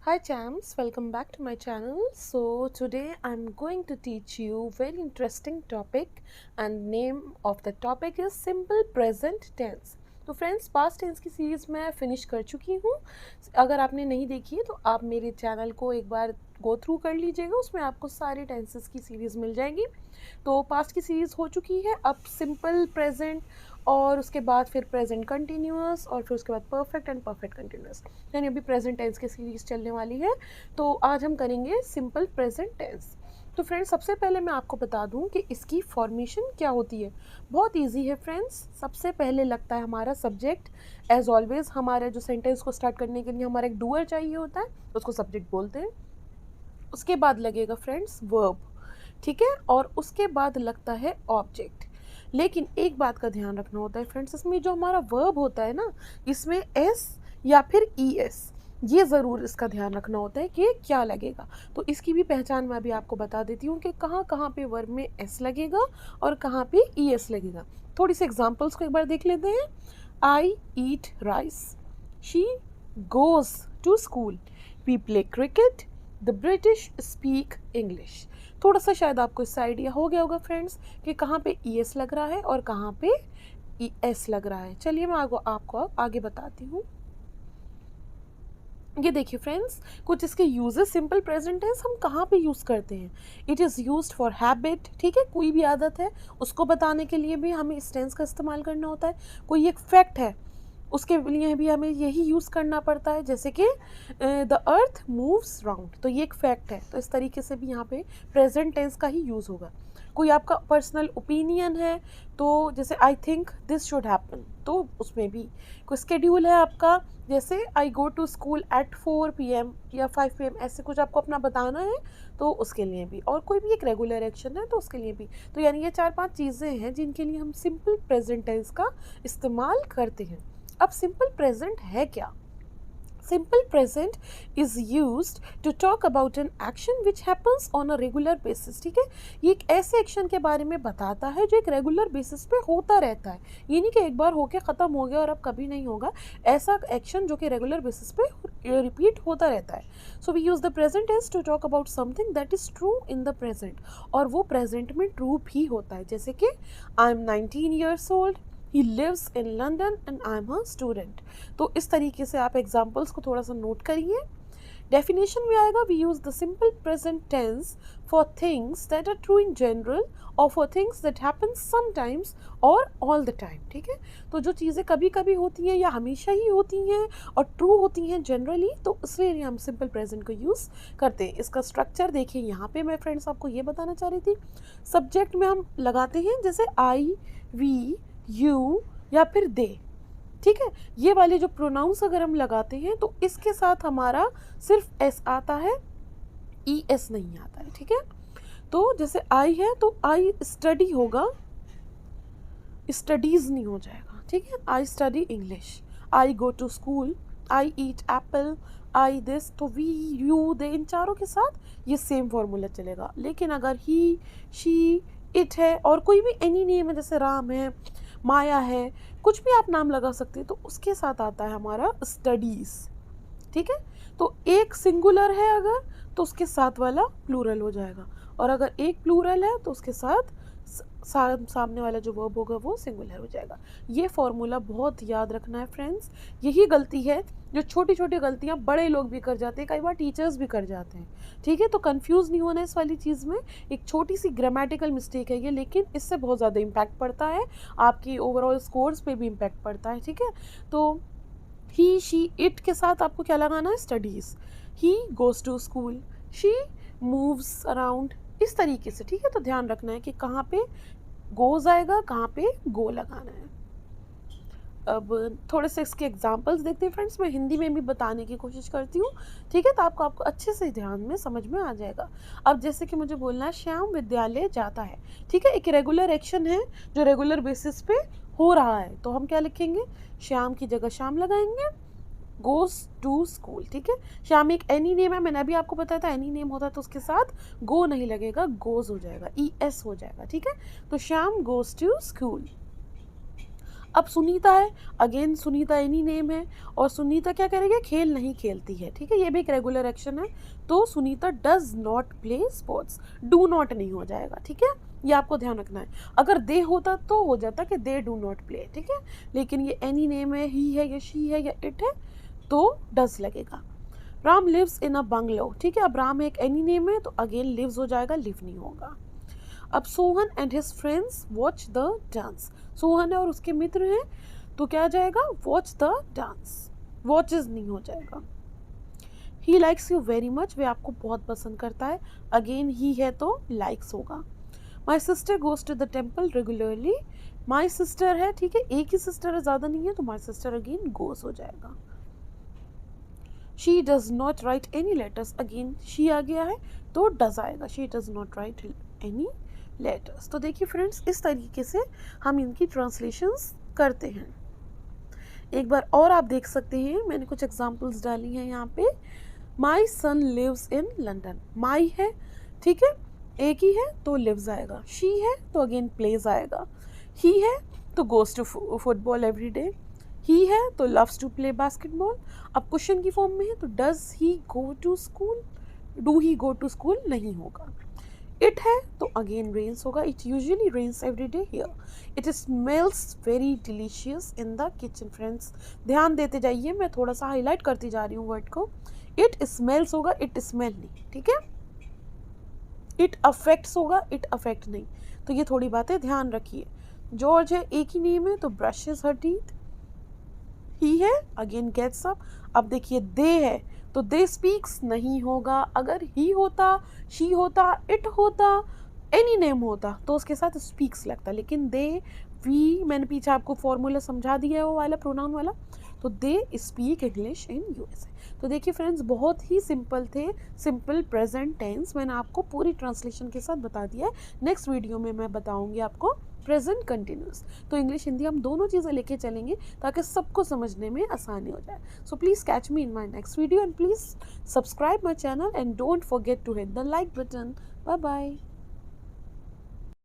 Hi champs, welcome back to my channel. So today I'm going to teach you very interesting topic and name of the topic is simple present tense. तो friends past tense की series मैं finish कर चुकी हूँ. अगर आपने नहीं देखी है तो आप मेरे चैनल को एक बार गो थ्रू कर लीजिएगा, उसमें आपको सारे टेंसेस की सीरीज़ मिल जाएगी. तो पास्ट की सीरीज़ हो चुकी है, अब सिंपल प्रेजेंट और उसके बाद फिर प्रेजेंट कंटिन्यूअस और फिर उसके बाद परफेक्ट एंड परफेक्ट कंटिन्यूअस, यानी अभी प्रेजेंट टेंस की सीरीज़ चलने वाली है. तो आज हम करेंगे सिंपल प्रेजेंट टेंस. तो फ्रेंड्स सबसे पहले मैं आपको बता दूं कि इसकी फॉर्मेशन क्या होती है. बहुत इजी है फ्रेंड्स. सबसे पहले लगता है हमारा सब्जेक्ट. एज ऑलवेज हमारे जो सेंटेंस को स्टार्ट करने के लिए हमारा एक डूअर चाहिए होता है, उसको सब्जेक्ट बोलते हैं. उसके बाद लगेगा फ्रेंड्स वर्ब, ठीक है, और उसके बाद लगता है ऑब्जेक्ट. लेकिन एक बात का ध्यान रखना होता है फ्रेंड्स, इसमें जो हमारा वर्ब होता है ना, इसमें एस या फिर ई एस, ये ज़रूर इसका ध्यान रखना होता है कि क्या लगेगा. तो इसकी भी पहचान मैं अभी आपको बता देती हूँ कि कहाँ कहाँ पे वर्ब में एस लगेगा और कहाँ पे ई एस लगेगा. थोड़ी सी एग्जांपल्स को एक बार देख लेते हैं. I eat rice, she goes to school, we play cricket, the British speak English. थोड़ा सा शायद आपको इससे आइडिया हो गया होगा फ्रेंड्स कि कहाँ पे ई एस लग रहा है और कहाँ पे ई एस लग रहा है. चलिए मैं आपको आगे बताती हूँ. ये देखिए फ्रेंड्स, कुछ इसके यूजेस सिंपल प्रेजेंट टेंस हम कहाँ पे यूज़ करते हैं. It is used for habit, ठीक है, कोई भी आदत है उसको बताने के लिए भी हमें इस टेंस का इस्तेमाल करना होता है. कोई एक फैक्ट है उसके लिए भी हमें यही यूज़ करना पड़ता है, जैसे कि द अर्थ मूव्स राउंड, तो ये एक फैक्ट है, तो इस तरीके से भी यहाँ पे प्रेजेंट टेंस का ही यूज़ होगा. कोई आपका पर्सनल ओपिनियन है, तो जैसे I think this should happen, तो उसमें भी. कोई स्केड्यूल है आपका, जैसे I go to school at 4 PM या 5 PM, ऐसे कुछ आपको अपना बताना है तो उसके लिए भी. और कोई भी एक रेगुलर एक्शन है तो उसके लिए भी. तो यानी ये 4-5 चीज़ें हैं जिनके लिए हम सिंपल प्रेजेंट टेंस का इस्तेमाल करते हैं. अब सिंपल प्रेजेंट है क्या? Simple present is used to talk about an action which happens on a regular basis, ठीक है. ये एक ऐसे एक्शन के बारे में बताता है जो एक रेगुलर बेसिस पे होता रहता है. ये नहीं कि एक बार होके ख़त्म हो गया और अब कभी नहीं होगा. ऐसा एक्शन जो कि रेगुलर बेसिस पे रिपीट होता रहता है. So we use the present tense to talk about something that is true in the present, और वो प्रेजेंट में ट्रू भी होता है. जैसे कि I am 19 years old, he lives in London and I'm a student. तो इस तरीके से आप एग्जाम्पल्स को थोड़ा सा नोट करिए. डेफिनेशन में आएगा, we use the simple present tense for things that are true in general और for things that happen sometimes और ऑल द टाइम, ठीक है. तो जो चीज़ें कभी कभी होती हैं या हमेशा ही होती हैं और ट्रू होती हैं जनरली, तो इसलिए हम सिंपल प्रेजेंट को यूज़ करते हैं. इसका स्ट्रक्चर देखिए, यहाँ पे मैं फ्रेंड्स आपको ये बताना चाह रही थी. सब्जेक्ट में हम लगाते हैं जैसे आई, वी, यू या फिर दे, ठीक है. ये वाले जो प्रोनाउंस अगर हम लगाते हैं तो इसके साथ हमारा सिर्फ एस आता है, ई एस नहीं आता है, ठीक है. तो जैसे आई है तो आई स्टडी होगा, स्टडीज नहीं हो जाएगा, ठीक है. I study English, I go to school, I eat apple, I this, तो वी, यू, दे, इन चारों के साथ ये सेम फॉर्मूला चलेगा. लेकिन अगर ही, शी, इट है और कोई भी एनी नेम है, जैसे राम है, माया है, कुछ भी आप नाम लगा सकते हैं, तो उसके साथ आता है हमारा स्टडीज़, ठीक है. तो एक सिंगुलर है अगर, तो उसके साथ वाला प्लूरल हो जाएगा, और अगर एक प्लूरल है तो उसके साथ सामने वाला जो वर्ब होगा वो सिंगुलर हो जाएगा. ये फॉर्मूला बहुत याद रखना है फ्रेंड्स. यही गलती है जो छोटी छोटी गलतियाँ बड़े लोग भी कर जाते हैं, कई बार टीचर्स भी कर जाते हैं, ठीक है. तो कंफ्यूज नहीं होना इस वाली चीज़ में. एक छोटी सी ग्रामेटिकल मिस्टेक है ये, लेकिन इससे बहुत ज़्यादा इम्पैक्ट पड़ता है, आपकी ओवरऑल स्कोर्स पे भी इम्पैक्ट पड़ता है, ठीक है. तो ही, शी, इट के साथ आपको क्या लगाना है, studies. He goes to school, she moves around, इस तरीके से, ठीक है. तो ध्यान रखना है कि कहाँ पे गोज़ आएगा, कहाँ पे गो लगाना है. अब थोड़े से इसके एग्जांपल्स देखते हैं फ्रेंड्स. मैं हिंदी में भी बताने की कोशिश करती हूँ, ठीक है, तो आपको अच्छे से ध्यान में समझ में आ जाएगा. अब जैसे कि मुझे बोलना है श्याम विद्यालय जाता है, ठीक है. एक रेगुलर एक्शन है जो रेगुलर बेसिस पे हो रहा है, तो हम क्या लिखेंगे, श्याम की जगह श्याम लगाएंगे, गोज टू स्कूल, ठीक है. श्याम एक एनी नेम है, मैंने अभी आपको बताया था एनी नेम होता है तो उसके साथ गो नहीं लगेगा, गोज हो जाएगा, ई एस हो जाएगा, ठीक है. तो श्याम गोज टू स्कूल. अब सुनीता है, अगेन सुनीता एनी नेम है, और सुनीता क्या करेगी, खेल नहीं खेलती है, ठीक है, ये भी एक रेगुलर एक्शन है, तो Sunita does not play sports, do not नहीं हो जाएगा, ठीक है, ये आपको ध्यान रखना है। अगर दे होता तो हो जाता कि दे डू नॉट प्ले, ठीक है, लेकिन ये एनी नेम है, ही है या शी है या इट है, तो डज लगेगा। Ram lives in a bungalow, ठीक है, अब राम एक एनी नेम है तो अगेन लिव्स हो जाएगा, लिव नहीं होगा। अब Sohan and his friends watch the dance, Sohan है और उसके मित्र हैं, तो क्या आ जाएगा, वॉच द डांस, वॉचेज नहीं हो जाएगा। He likes you very much, वे आपको बहुत पसंद करता है, अगेन ही है तो लाइक्स होगा। My sister goes to the temple regularly, my sister है, ठीक है, एक ही सिस्टर है, ज़्यादा नहीं है, तो माई सिस्टर अगेन गोज हो जाएगा। She does not write any letters, again she आ गया है तो डज आएगा, she does not write any letters. तो देखिए फ्रेंड्स, इस तरीके से हम इनकी ट्रांसलेशंस करते हैं। एक बार और आप देख सकते हैं, मैंने कुछ एग्जांपल्स डाली हैं यहाँ पे। माई सन लिव्स इन लंदन, माई है, ठीक है, एक ही है तो लिव्स आएगा, शी है तो अगेन प्लेज आएगा, ही है तो goes to football every day, he है तो लव्स टू प्ले बास्केटबॉल। अब क्वेश्चन की फॉर्म में है तो does he go to school, do he go to school नहीं होगा। इट है तो अगेन रेन्स होगा, it usually rains every day here. It smells very delicious in the kitchen, friends ध्यान देते जाइए, मैं थोड़ा सा हाईलाइट करती जा रही हूँ वर्ड को। इट स्मेल्स होगा, इट स्मेल नहीं, ठीक है। इट अफेक्ट्स होगा, इट अफेक्ट नहीं, तो ये थोड़ी बातें ध्यान रखिए। जॉर्ज है, एक ही नेम है तो ब्रशेस हर टीथ। ही है अगेन गेट्स अप। अब देखिए दे है तो दे स्पीक्स नहीं होगा, अगर ही होता, शी होता, इट होता, एनी नेम होता तो उसके साथ स्पीक्स लगता, लेकिन दे, वी, मैंने पीछे आपको फॉर्मूला समझा दिया है वो वाला प्रोनाउन वाला, तो they speak English in USA. तो देखिए फ्रेंड्स, बहुत ही सिंपल थे, सिंपल प्रेजेंट टेंस, मैंने आपको पूरी ट्रांसलेशन के साथ बता दिया है। नेक्स्ट वीडियो में मैं बताऊंगी आपको प्रेजेंट कंटिन्यूस। तो इंग्लिश हिंदी हम दोनों चीज़ें लेके चलेंगे ताकि सबको समझने में आसानी हो जाए। So please catch me in my next video and please subscribe my channel and don't forget to hit the like button. Bye bye.